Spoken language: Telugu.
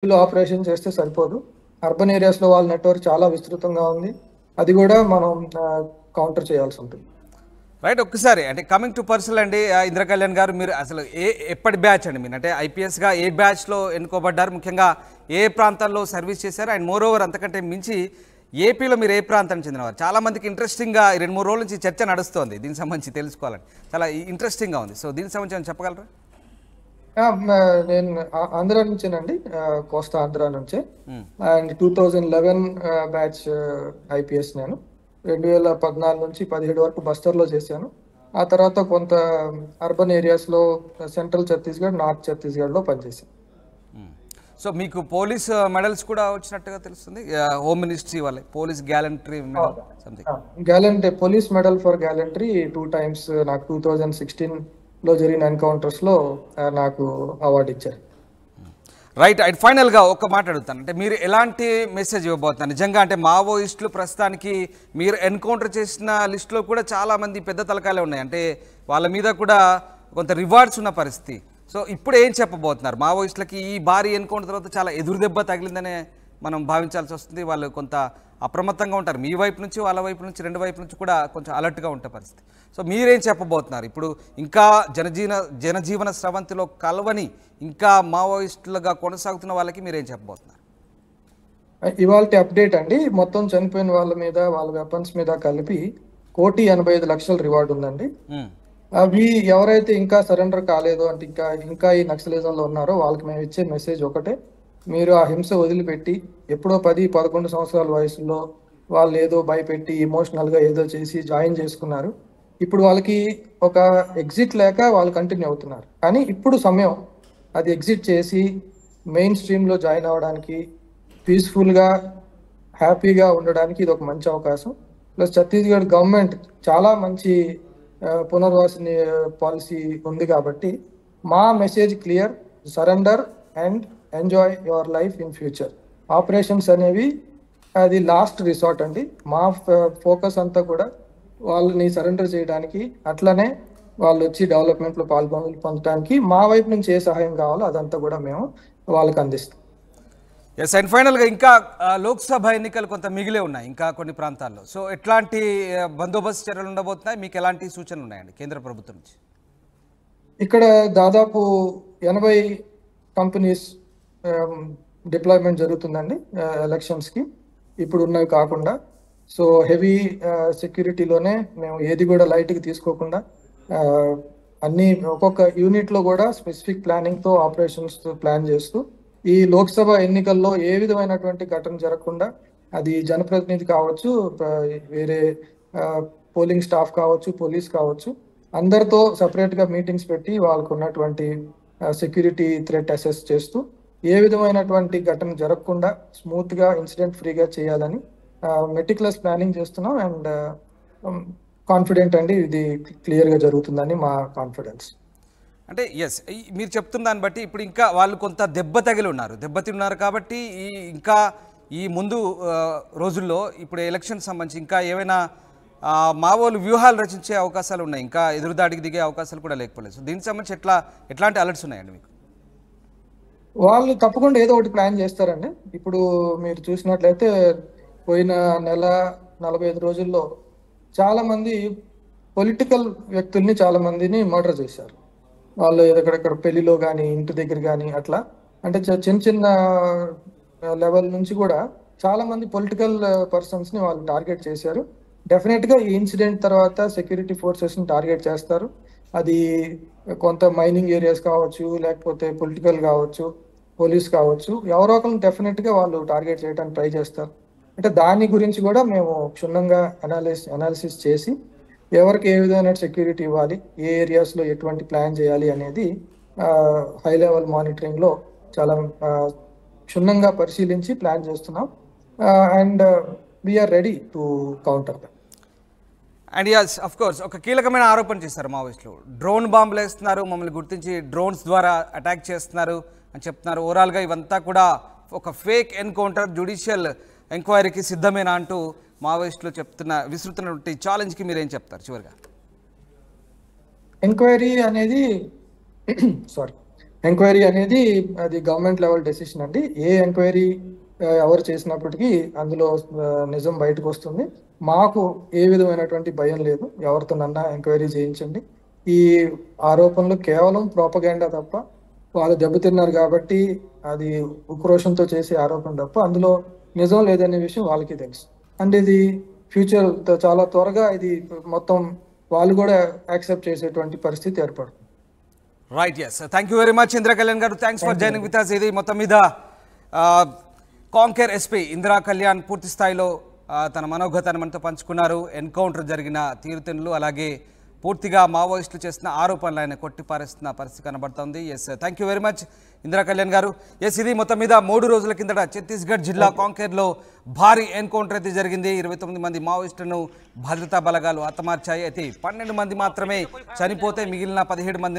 ఆపరేషన్ చేస్తే సరిపోదు. అర్బన్ ఏరియాస్‌లో వాళ్ళ నెట్వర్క్ చాలా విస్తృతంగా ఉంది. అది గూడా మనం కౌంటర్ చేయాల్సి ఉంటుంది. రైట్. ఒక్కసారి అంటే కమింగ్ టు పర్సనల్ అండి, ఇంద్రకళ్యాణ్ గారు, మీరు అసలు ఎప్పటి బ్యాచ్ అండి? మీరు అంటే ఐపీఎస్గా ఏ బ్యాచ్లో ఎన్నుకోబడ్డారు? ముఖ్యంగా ఏ ప్రాంతాల్లో సర్వీస్ చేశారు? అండ్ మోర్ ఓవర్ అంతకంటే మించి ఏపీలో మీరు ఏ ప్రాంతానికి చెందినవారు? చాలా మందికి ఇంట్రెస్టింగ్గా 2-3 రోజుల నుంచి చర్చ నడుస్తోంది దీనికి సంబంధించి తెలుసుకోవాలని. చాలా ఇంట్రెస్టింగ్గా ఉంది. సో దీనికి సంబంధించి ఏమైనా చెప్పగలరా? ఆ! నేను ఆంధ్ర నుంచేనండి. కోస్తా ఆంధ్ర నుంచే. అండ్ 2011 బ్యాచ్ ఐపీఎస్ నేను. 2014 నుంచి 17 వరకు బస్తర్‌లో చేశాను. ఆ తర్వాత కొంత అర్బన్ ఏరియాస్‌లో సెంట్రల్ ఛత్తీస్‌గఢ్, నార్త్ ఛత్తీస్‌గఢ్‌లో పనిచేశాను. సో మీకు పోలీస్ మెడల్స్ కూడా వచ్చినట్టుగా తెలుస్తుంది. హోమ్ మినిస్ట్రీ వాళ్ళే police gallantry medal something. Police medal for gallantry 2 times నాకు 2016లో జరిగిన ఎన్కౌంటర్స్‌లో నాకు అవార్డు ఇచ్చారు. రైట్. అండ్ ఫైనల్గా ఒక మాట అడుగుతాను, అంటే మీరు ఎలాంటి మెసేజ్ ఇవ్వబోతున్నారు నిజంగా? అంటే మావోయిస్టులు ప్రస్తుతానికి మీరు ఎన్కౌంటర్ చేసిన లిస్టులో కూడా చాలామంది పెద్ద తలకాయలే ఉన్నాయి, అంటే వాళ్ళ మీద కూడా కొంత రివార్డ్స్ ఉన్న పరిస్థితి. సో ఇప్పుడు ఏం చెప్పబోతున్నారు? మావోయిస్టులకి ఈ భారీ ఎన్కౌంటర్ తర్వాత చాలా ఎదురుదెబ్బ తగిలిందనే మనం భావించాల్సి వస్తుంది. వాళ్ళు కొంత అప్రమత్తంగా ఉంటారు, మీ వైపు నుంచి వాళ్ళ వైపు నుంచి, రెండు వైపు నుంచి కూడా కొంచెం అలర్ట్గా ఉంటే పరిస్థితి. సో మీరేం చెప్పబోతున్నారు ఇప్పుడు? ఇంకా జనజీవన స్రవంతిలో కలవని ఇంకా మావోయిస్టులుగా కొనసాగుతున్న వాళ్ళకి మీరేం చెప్పబోతున్నారు? ఇవాల్టి అప్డేట్ అండి. మొత్తం చనిపోయిన వాళ్ళ మీద, వాళ్ళ వెపన్స్ మీద కలిపి 1,85,00,000 రివార్డ్ ఉందండి. అవి ఎవరైతే ఇంకా సరెండర్ కాలేదో, అంటే ఇంకా ఈ నక్సలిజంలో ఉన్నారో వాళ్ళకి మేము ఇచ్చే మెసేజ్ ఒకటే: మీరు ఆ హింస వదిలిపెట్టి, ఎప్పుడో 10-11 సంవత్సరాల వయసులో వాళ్ళు ఏదో భయపెట్టి ఎమోషనల్గా ఏదో చేసి జాయిన్ చేసుకున్నారు. ఇప్పుడు వాళ్ళకి ఒక ఎగ్జిట్ లేక వాళ్ళు కంటిన్యూ అవుతున్నారు. కానీ ఇప్పుడు సమయం అది ఎగ్జిట్ చేసి మెయిన్ స్ట్రీమ్లో జాయిన్ అవ్వడానికి, పీస్ఫుల్గా హ్యాపీగా ఉండడానికి ఇది ఒక మంచి అవకాశం. ప్లస్ ఛత్తీస్గఢ్ గవర్నమెంట్ చాలా మంచి పునర్వాస పాలసీ ఉంది కాబట్టి మా message clear: surrender and enjoy your life in future. Operations అనేవి అది లాస్ట్ రిసార్ట్ అండి. మా ఫోకస్ అంతా కూడా వాళ్ళని సరెండర్ చేయడానికి, అట్లనే వాళ్ళు వచ్చి డెవలప్మెంట్లో పొందడానికి మా వైపు నుంచి ఏ సహాయం కావాలో అదంతా కూడా మేము వాళ్ళకి అందిస్తాం. ఎస్. అండ్ ఫైనల్గా ఇంకా లోక్సభ ఎన్నికలు కొంత మిగిలే ఉన్నాయి ఇంకా కొన్ని ప్రాంతాల్లో. సో ఎట్లాంటి బందోబస్తు చర్యలు ఉండబోతున్నాయి? మీకు ఎలాంటి సూచనలు ఉన్నాయండి కేంద్ర ప్రభుత్వం నుంచి? ఇక్కడ దాదాపు 80 కంపెనీస్ డిప్లాయ్మెంట్ జరుగుతుందండి ఎలక్షన్స్కి, ఇప్పుడు ఉన్నవి కాకుండా. సో హెవీ సెక్యూరిటీలోనే మేము ఏది కూడా లైట్కి తీసుకోకుండా అన్ని ఒక్కొక్క యూనిట్లో కూడా స్పెసిఫిక్ ప్లానింగ్తో ఆపరేషన్స్ ప్లాన్ చేస్తూ ఈ లోక్సభ ఎన్నికల్లో ఏ విధమైనటువంటి ఘటన జరగకుండా, అది జనప్రతినిధి కావచ్చు, వేరే పోలింగ్ స్టాఫ్ కావచ్చు, పోలీస్ కావచ్చు, అందరితో సపరేట్గా మీటింగ్స్ పెట్టి వాళ్ళకు ఉన్నటువంటి సెక్యూరిటీ థ్రెట్ అసెస్ చేస్తూ ఏ విధమైనటువంటి ఘటన జరగకుండా స్మూత్గా ఇన్సిడెంట్ ఫ్రీగా చేయాలని మెటిక్యులస్ ప్లానింగ్ చేస్తున్నాం. అండ్ కాన్ఫిడెంట్ అండి, ఇది క్లియర్గా జరుగుతుందని మా కాన్ఫిడెన్స్. అంటే ఎస్, మీరు చెప్తున్న దాన్ని బట్టి ఇప్పుడు ఇంకా వాళ్ళు కొంత దెబ్బతిన్నారు కాబట్టి ఇంకా ఈ ముందు రోజుల్లో ఇప్పుడు ఎలక్షన్ సంబంధించి ఇంకా ఏమైనా మావోలు వ్యూహాలు రచించే అవకాశాలు ఉన్నాయి, ఇంకా ఎదురుదాడికి దిగే అవకాశాలు కూడా లేకపోలేదు. సో దీనికి సంబంధించి ఎట్లాంటి అలర్ట్స్ ఉన్నాయండి మీకు? వాళ్ళు తప్పకుండా ఏదో ఒకటి ప్లాన్ చేస్తారండి. ఇప్పుడు మీరు చూసినట్లయితే పోయిన నెల 45 రోజుల్లో చాలా మంది పొలిటికల్ వ్యక్తుల్ని చాలా మందిని మర్డర్ చేశారు. వాళ్ళు ఎక్కడెక్కడ పెళ్లిలో కానీ, ఇంటి దగ్గర కానీ, అట్లా అంటే చిన్న చిన్న లెవెల్ నుంచి కూడా చాలా మంది పొలిటికల్ పర్సన్స్ని వాళ్ళు టార్గెట్ చేశారు. డెఫినెట్గా ఈ ఇన్సిడెంట్ తర్వాత సెక్యూరిటీ ఫోర్సెస్ని టార్గెట్ చేస్తారు. అది కొంత మైనింగ్ ఏరియాస్ కావచ్చు, లేకపోతే పొలిటికల్ కావచ్చు, పోలీస్ కావచ్చు, ఎవరో ఒకరిని డెఫినెట్గా వాళ్ళు టార్గెట్ చేయడానికి ట్రై చేస్తారు. అంటే దాని గురించి కూడా మేము క్షుణ్ణంగా అనాలిసిస్ చేసి ఎవరికి ఏ విధమైన సెక్యూరిటీ ఇవ్వాలి, ఏ ఏరియాస్లో ఎటువంటి ప్లాన్ చేయాలి అనేది హై లెవెల్ మానిటరింగ్లో చాలా క్షుణ్ణంగా పరిశీలించి ప్లాన్ చేస్తున్నాం. And we are ready to counter that. And yes, of course ఒక కీలకమైన ఆరోపణ చేశారు మావోయిస్టులు. డ్రోన్ బాంబులు వేస్తున్నారు, మమ్మల్ని గుర్తించి డ్రోన్స్ ద్వారా అటాక్ చేస్తున్నారు అని చెప్తున్నారు. ఓవరాల్గా ఇవంతా కూడా ఒక ఫేక్ ఎన్కౌంటర్, జ్యుడిషియల్ ఎంక్వైరీకి సిద్ధమేనా అంటూ మావోయిస్టులు విసురుతున్నటువంటి ఛాలెంజ్కి మీరేం చెప్తారు చివరిగా? ఎంక్వైరీ అనేది ఎంక్వైరీ అనేది అది గవర్నమెంట్ లెవెల్ డెసిషన్ అండి. ఏ ఎంక్వైరీ ఎవరు చేసినప్పటికీ అందులో నిజం బయటకు వస్తుంది. మాకు ఏ విధమైనటువంటి భయం లేదు. ఎవరితోనన్నా ఎంక్వైరీ చేయించండి. ఈ ఆరోపణలు కేవలం ప్రోపగాండా తప్ప, వాళ్ళు దెబ్బతిన్నారు కాబట్టి అది ఉక్రోషంతో చేసే ఆరోపణ తప్ప అందులో నిజం లేదనే విషయం వాళ్ళకి తెలుసు. అండ్ ఇది ఫ్యూచర్ చాలా త్వరగా ఇది మొత్తం వాళ్ళు కూడా యాక్సెప్ట్ చేసేటువంటి పరిస్థితి ఏర్పడుతుంది. Right, yes, thank you very much Indira Kalyan గారు. Thanks for joining with us. ఇది మొత్తం మీద కాంకేర్ ఎస్పీ ఇందిరా కళ్యాణ్ పూర్తి స్థాయిలో తన మనోగతాన్ని మనతో పంచుకున్నారు. ఎన్కౌంటర్ జరిగిన తీరుతెన్నులు, అలాగే పూర్తిగా మావోయిస్టులు చేసిన ఆరోపణలు ఆయన కొట్టిపారేస్తున్న పరిస్థితి కనబడుతోంది. Yes, thank you very much Indira Kalyan గారు. ఎస్, ఇది మొత్తం మీద 3 రోజుల కిందట ఛత్తీస్గఢ్ జిల్లా కాంకేర్లో భారీ ఎన్కౌంటర్ అయితే జరిగింది. 29 మంది మావోయిస్టులను భద్రతా బలగాలు హతమార్చాయి. అయితే 12 మంది మాత్రమే చనిపోతే మిగిలిన 17 మంది